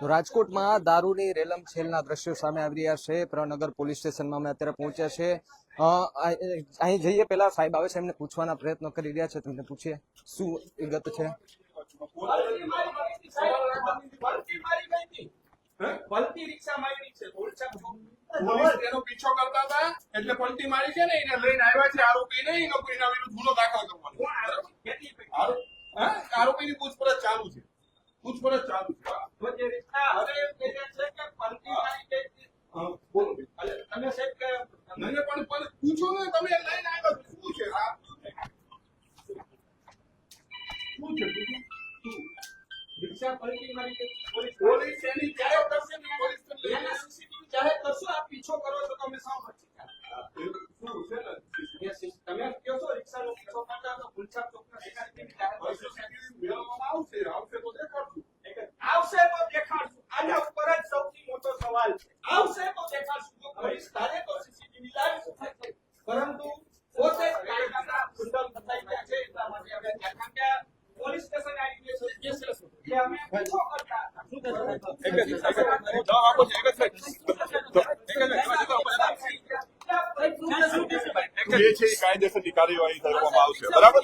તો રાજકોટમાં દારૂની રેલમ છેલના દ્રશ્યો સામે આવી રહ્યા છે। પ્રનગર પોલીસ સ્ટેશનમાં અમે અત્યારે પહોંચ્યા છે। અહીં જઈએ પહેલા સાહેબ આવે છે, એમને પૂછવાના પ્રયત્નો કરી રહ્યા છે, તેમને પૂછીએ શું વિગત છે। પલટી રિક્ષા મારી છે, પોલીસ તેનો પીછો કરતા હતા એટલે પલટી મારી છે ને, એને લઈને આવ્યા છે આરોપીને, એનો કોઈના વિરુદ્ધ ગુનો દાખલ કરવાનો। આરોપીની પૂછપરછ ચાલુ છે, પૂછપરછ ચાલુ છે। હવે કહે છે કે પલટી મારી ગઈ, બોલો તમે સાહેબ કે મને પણ પૂછો ને, તમે લઈને આવ્યા શું છે, શું છે રિક્ષા પલટી મારી ગઈ, પોલીસ એની જાહેર કરશે ને, પોલીસ સીસીટીવી જાહેર કરશો, આ પીછો કરો છો તમે શા માટે તમે કહો છો રિક્ષાનો પીછો કરતા તો ગુલછાપ ચોકના શિકારી જાહેર મેળવવામાં આવશે તો દેખાડશું, આવશે તો દેખાડશું। આના ઉપર જ સૌથી મોટો સવાલ છે, આવશે તો દેખાડશું, તો પોલીસ ધારે તો સીસીટીવી લાવી શકે, પરંતુ પોતે જ કાયદાના ઉલ્લંઘન થતા ગયા છે, એટલા માટે હવે ધ્યાન કે પોલીસ સ્ટેશન આવી ગયો છે કે અમે પીછો કરતા હતા। શું કાયદેસરની કાર્યવાહી કરવામાં આવશે, બરાબર?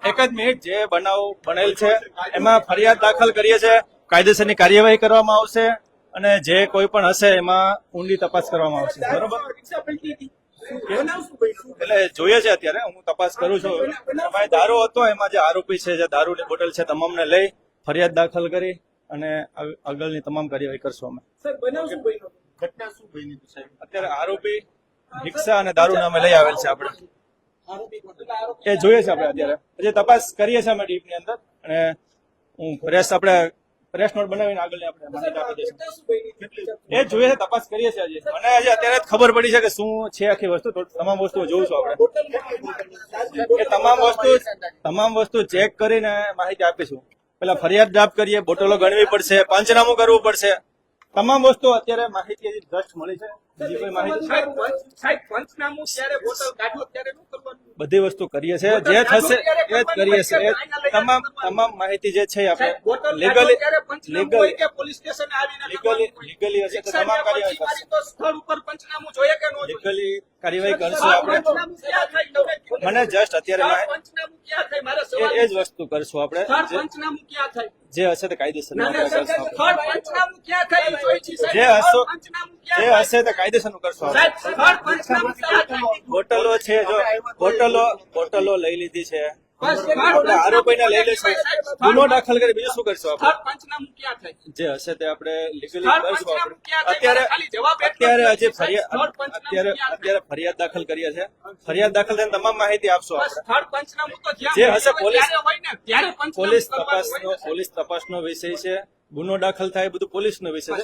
ઓકે, એક જ મિનિટ જે બનાવ બનેલ છે એમાં ફરિયાદ દાખલ કરીએ છીએ, કાયદેસરની કાર્યવાહી કરવામાં આવશે અને જે કોઈ પણ હશે એમાં ઊંડી તપાસ કરવામાં આવશે, બરોબર? એટલે જોઈએ છે અત્યારે, હું તપાસ કરું છું। ભાઈ દારૂ હતો, એમાં જે આરોપી છે, જે દારૂની બોટલ છે, તમામને લઈ ફરિયાદ દાખલ કરી અને આગળની તમામ કાર્યવાહી કરશું અમે। ઘટના શું બની સાહેબ? અત્યારે આરોપી રિક્ષા અને દારૂ નામે લઈ આવેલ છે, આપણે એ જોઈએ છે આપણે અત્યારે, હજી તપાસ કરીએ છીએ અમે ડીપની અંદર, અને હું પ્રેસ નોટ બનાવીને આગળ આપણે માહિતી આપી દઈશું। એ જોઈએ છે, તપાસ કરીએ છીએ હજી, મને હજી અત્યારે જ ખબર પડી છે કે શું છે આખી વસ્તુ, તમામ વસ્તુઓ જોઉં છું આપણે, એ તમામ વસ્તુ ચેક કરીને માહિતી આપીશું। પેલા ફરિયાદ ડ્રાફ્ટ કરીએ, બોટલો ગણવી પડશે, પંચનામું કરવું પડશે, તમામ વસ્તુ અત્યારે માહિતી હજી જસ્ટ મળી છે, બીજી કોઈ માહિતી સાહેબ પંચનામું ત્યારે બોટલ કાઢો ત્યારે શું કરવાનું, બધી વસ્તુ કરીએ છીએ, જે થશે એ જ કરીએ છીએ। તમામ માહિતી જે છે આપણે પોલીસ સ્ટેશન આવીને લીગલી હશે તો તમામ કાર્યવાહી કરશું, તો સ્થળ ઉપર પંચનામું જોઈએ કે નો લીગલી કાર્યવાહી કરશું આપણે। મને જસ્ટ અત્યારે પંચનામું ક્યાં થાય, મારે એ જ વસ્તુ કરશું આપણે, પંચનામું ક્યાં થાય, જે હશે તે કાયદેસર પંચનામું ક્યાં થાય, જે હશે તે કાયદેસરનું કરશું આપણે। બોટલો છે, જો બોટલો લઈ લીધી છે, આપણે આરોપીને લઈ લઈશું, ગુનો દાખલ કરી બીજું શું કરશું આપણે, પંચનામું ક્યાં થાય, જે હશે તે આપણે લીગલી કરશું આપણે। અત્યારે હજી અત્યારે ફરિયાદ દાખલ કરીએ છીએ, ફરિયાદ દાખલ થઈને તમામ માહિતી આપશો આપણે, જે હશે પોલીસ તપાસનો વિષય છે, ગુનો દાખલ થાય બધું પોલીસનો વિષય છે,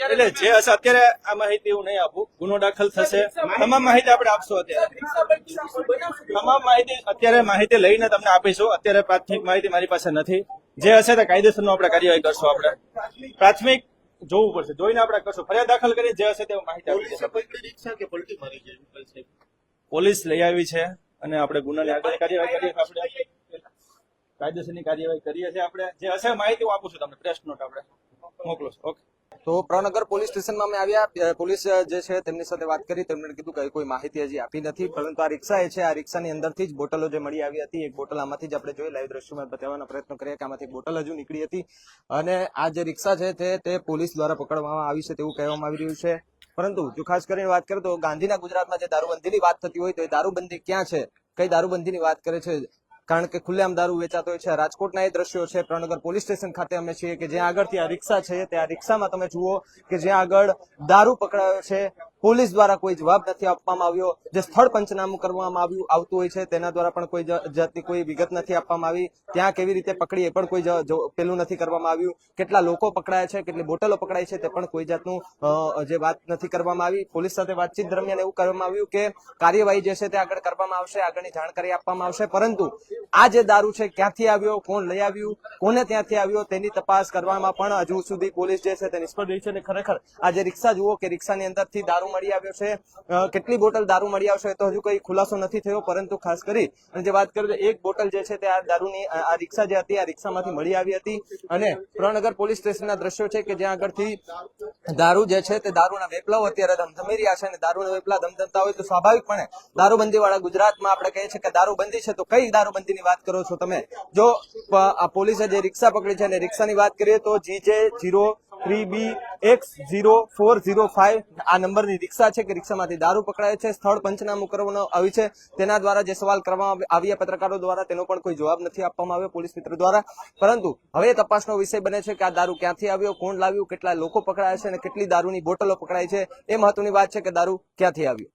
એટલે જે હશે અત્યારે આ માહિતી હું નહીં આપું, ગુનો દાખલ થશે, તમામ માહિતી આપણે આપશો અત્યારે, તમામ માહિતી અત્યારે માહિતી લઈને તમને આપીશું। અત્યારે પ્રાથમિક માહિતી મારી પાસે નથી, જે હશે તે કાયદેસરનો આપણે કાર્યવાહી કરશું, આપણે પ્રાથમિક જોવું પડશે, જોઈને આપણે કરશું, ફરિયાદ દાખલ કરી જે હશે તે માહિતી આપી પોલીસ લઈ આવી છે અને આપણે ગુનાની આગળ કાર્યવાહી કરીએ, આપણે કાયદેસરની કાર્યવાહી કરીએ છીએ આપણે, જે હશે માહિતી હું આપું છું તમને, પ્રેસ નોટ આપણે મોકલો છો। ઓકે, તો પ્રનગર પોલીસ સ્ટેશનમાં અમે આવ્યા, પોલીસ જે છે તેમની સાથે વાત કરી, તેમણે કીધું કે કોઈ માહિતી હજી આપી નથી, પરંતુ આ રિક્ષા છે, આ રિક્ષાની અંદરથી જ બોટલો જે મળી આવી હતી, એક બોટલ આમાંથી જ આપણે જોઈ લાઈવ દ્રશ્યોમાં બતાવવાનો પ્રયત્ન કરીએ કે આમાંથી બોટલ હજુ નીકળી હતી, અને આ જે રિક્ષા છે તે પોલીસ દ્વારા પકડવામાં આવી છે તેવું કહેવામાં આવી રહ્યું છે। પરંતુ જો ખાસ કરીને વાત કરીએ તો ગાંધીના ગુજરાતમાં જે દારૂબંધીની વાત થતી હોય તો એ દારૂબંધી ક્યાં છે, કઈ દારૂબંધીની વાત કરે છે, કારણ કે ખુલ્લેઆમ દારૂ વેચાતો હોય છે। રાજકોટના એ દ્રશ્યો છે, પ્રનગર પોલીસ સ્ટેશન ખાતે અમે છીએ કે જ્યાં આગળથી આ રિક્ષા છે, તે આ રિક્ષામાં તમે જુઓ કે જ્યાં આગળ દારૂ પકડાયો છે, પોલીસ દ્વારા કોઈ જવાબ નથી આપવામાં આવ્યો, જે સ્થળ પંચનામું કરવામાં આવતું હોય છે તેના દ્વારા પણ કોઈ જાતની કોઈ વિગત નથી આપવામાં આવી, ત્યાં કેવી રીતે પકડી એ પણ કોઈ પેલું નથી કરવામાં આવ્યું, કેટલા લોકો પકડાયા છે, કેટલી બોટલો પકડાઈ છે તે પણ કોઈ જાતનું જે વાત નથી કરવામાં આવી। પોલીસ સાથે વાતચીત દરમિયાન એવું કહેવામાં આવ્યું કે કાર્યવાહી જે છે તે આગળ કરવામાં આવશે, આગળની જાણકારી આપવામાં આવશે, પરંતુ આ જે દારૂ છે ક્યાંથી આવ્યો, કોણ લઈ આવ્યું, કોને ત્યાંથી આવ્યો તેની તપાસ કરવામાં પણ હજુ સુધી પોલીસ જે છે તે નિષ્ફળ રહી છે। અને ખરેખર આ જે રિક્ષા જુઓ કે રિક્ષાની અંદરથી દારૂ દારૂ મળી આવ્યો છે, કેટલી બોટલ દારૂ મળી આવશે તો હજુ કોઈ ખુલાસો નથી થયો, પરંતુ ખાસ કરી અને જે વાત કરું તો એક બોટલ જે છે તે આ દારૂની આ રિક્ષા જે હતી આ રિક્ષામાંથી મળી આવી હતી અને પ્રણનગર પોલીસ સ્ટેશનના દ્રશ્યો છે કે જ્યાં આગળથી દારૂ જે છે તે દારૂના વેપલાઓ અત્યારે ધમધમી રહ્યા છે અને દારૂના વેપલા ધમધમતા હોય તો સ્વાભાવિકપણે દારૂબંધી વાળા ગુજરાતમાં આપણે કહીએ છીએ કે દારૂબંધી છે તો કઈ દારૂબંધીની વાત કરો છો તમે? જો આ પોલીસે જે રિક્ષા પકડી છે અને રિક્ષાની વાત કરીએ તો GJ03BX0405 આ નંબરની રિક્ષા છે કે રિક્ષામાંથી દારૂ પકડાય છે, સ્થળ પંચનામું કરવામાં આવ્યું છે, તેના દ્વારા જે સવાલ કરવામાં આવ્યા પત્રકારો દ્વારા તેનો પણ કોઈ જવાબ નથી આપવામાં આવ્યો પોલીસ મિત્ર દ્વારા, પરંતુ હવે તપાસનો વિષય બને છે કે આ દારૂ ક્યાંથી આવ્યો, કોણ લાવ્યું, કેટલા લોકો પકડાયા છે અને કેટલી દારૂની બોટલો પકડાય છે, એ મહત્વની વાત છે કે દારૂ ક્યાંથી આવ્યું.